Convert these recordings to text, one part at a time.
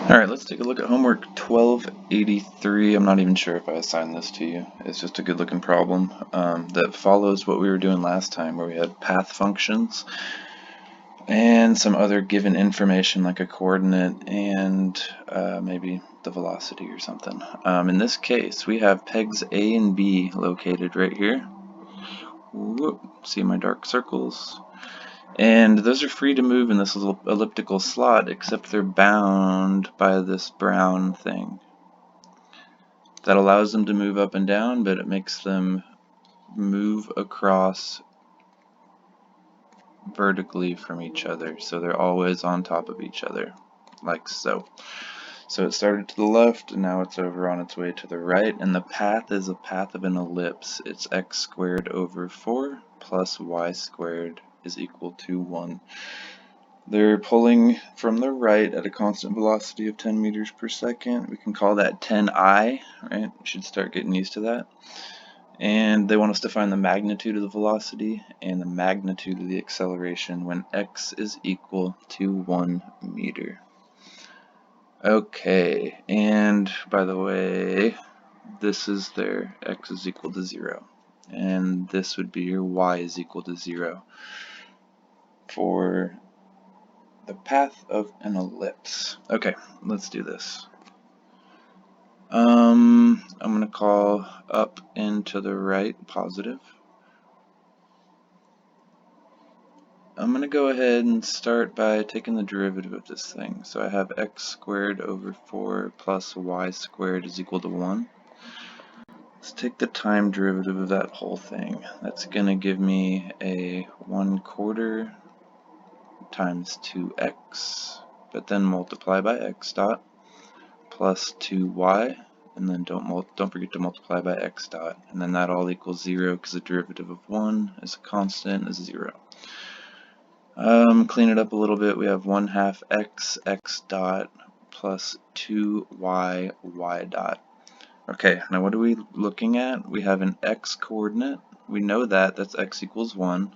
Alright, let's take a look at homework 1283. I'm not even sure if I assigned this to you. It's just a good looking problem that follows what we were doing last time, where we had path functions and some other given information like a coordinate and maybe the velocity or something. In this case, we have pegs A and B located right here. Whoop, see my dark circles? And those are free to move in this little elliptical slot, except they're bound by this brown thing. That allows them to move up and down, but it makes them move across vertically from each other, so they're always on top of each other, like so. So it started to the left, and now it's over on its way to the right, and the path is a path of an ellipse. It's x squared over 4 plus y squared is equal to 1. They're pulling from the right at a constant velocity of 10 meters per second. We can call that 10I, right? We should start getting used to that. And they want us to find the magnitude of the velocity and the magnitude of the acceleration when x is equal to 1 meter. Okay, and by the way, this is their x is equal to 0. And this would be your y is equal to 0 for the path of an ellipse. Okay, let's do this. I'm going to call up and to the right positive. I'm going to go ahead and start by taking the derivative of this thing. So I have x squared over 4 plus y squared is equal to 1. Let's take the time derivative of that whole thing. That's going to give me a 1/4 times 2x, but then multiply by x dot plus 2y, and then don't forget to multiply by x dot, and then that all equals 0 because the derivative of 1 is a constant is 0. Clean it up a little bit. We have 1/2 x dot plus 2y y dot. Okay, now what are we looking at? We have an x coordinate. We know that's x equals 1.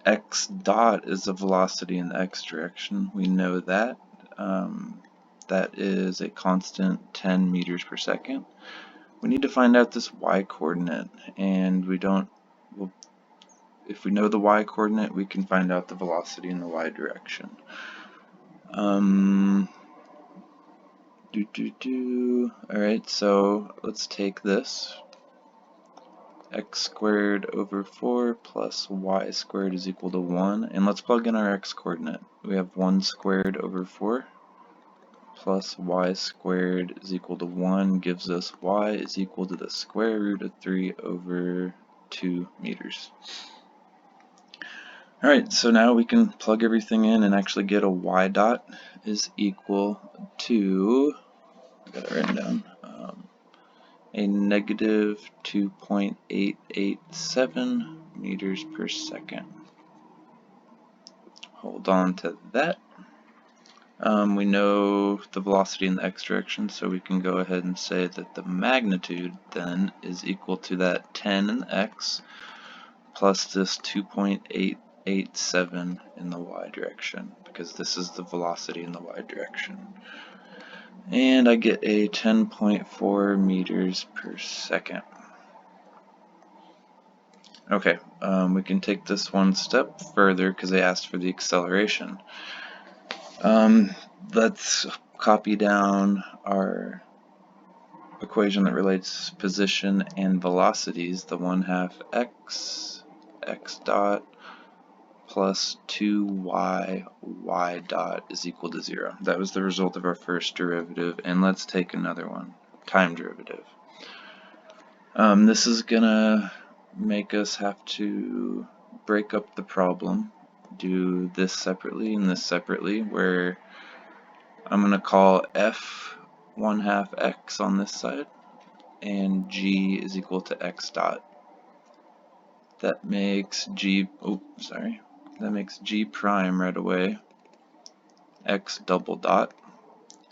X dot is the velocity in the x direction. We know that. That is a constant 10 meters per second. We need to find out this y coordinate, and if we know the y coordinate, we can find out the velocity in the y direction. Alright, so let's take this. X squared over 4 plus y squared is equal to 1, and let's plug in our x coordinate. We have 1 squared over 4 plus y squared is equal to 1 gives us y is equal to the square root of 3 over 2 meters. Alright, so now we can plug everything in and actually get a y dot is equal to, I got it written down, a negative 2.887 meters per second. Hold on to that. We know the velocity in the x direction, so we can go ahead and say that the magnitude then is equal to that 10 in the x plus this 2.887 in the y direction, because this is the velocity in the y direction. And I get a 10.4 meters per second. Okay, we can take this one step further because they asked for the acceleration. Let's copy down our equation that relates position and velocities, the 1/2 x dot plus 2y y dot is equal to 0. That was the result of our first derivative, and let's take another one, time derivative. This is gonna make us have to break up the problem, do this separately and this separately, where I'm gonna call f 1/2 x on this side and g is equal to x dot. That makes g prime right away x double dot,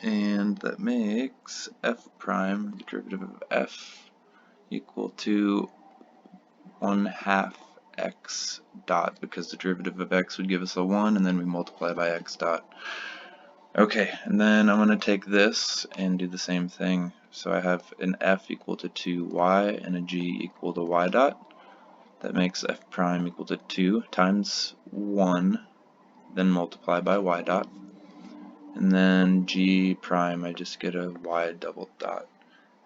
and that makes f prime, the derivative of f, equal to 1/2 x dot, because the derivative of x would give us a 1, and then we multiply by x dot. Okay, and then I'm going to take this and do the same thing. So I have an f equal to 2y and a g equal to y dot. That makes f prime equal to 2 times 1, then multiply by y dot. And then g prime, I just get a y double dot.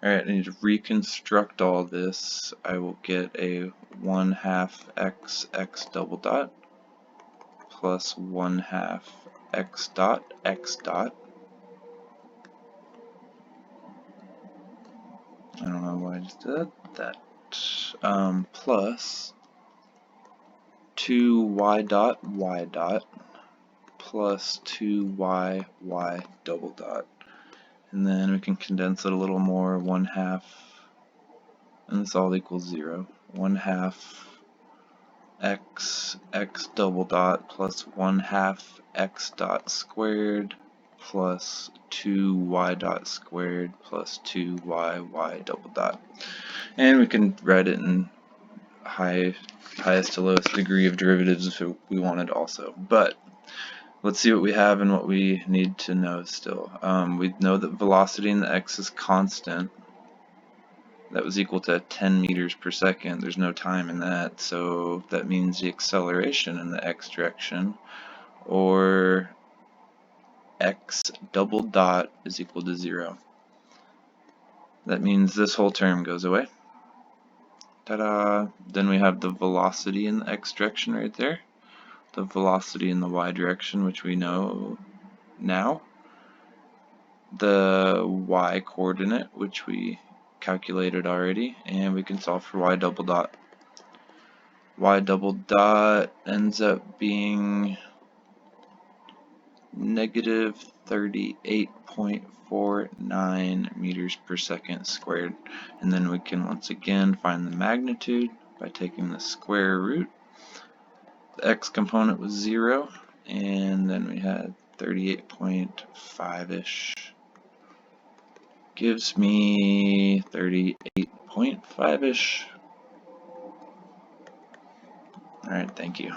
Alright, I need to reconstruct all this. I will get a 1/2 x double dot plus 1/2 x dot. I don't know why I just did that. Plus 2y dot plus 2y double dot. And then we can condense it a little more, 1/2, and this all equals 0. 1/2 x double dot plus 1/2 x dot squared plus 2y dot squared plus 2y double dot. And we can write it in highest to lowest degree of derivatives if we wanted also. But let's see what we have and what we need to know still. We know that velocity in the x is constant. That was equal to 10 meters per second. There's no time in that, so that means the acceleration in the x direction, or x double dot, is equal to 0. That means this whole term goes away. Ta-da! Then we have the velocity in the x direction right there, the velocity in the y direction, which we know now, the y coordinate, which we calculated already, and we can solve for y double dot. Y double dot ends up being negative 38.49 meters per second squared. And then we can once again find the magnitude by taking the square root. The x component was 0, and then we had 38.5-ish. Gives me 38.5-ish. Alright, thank you.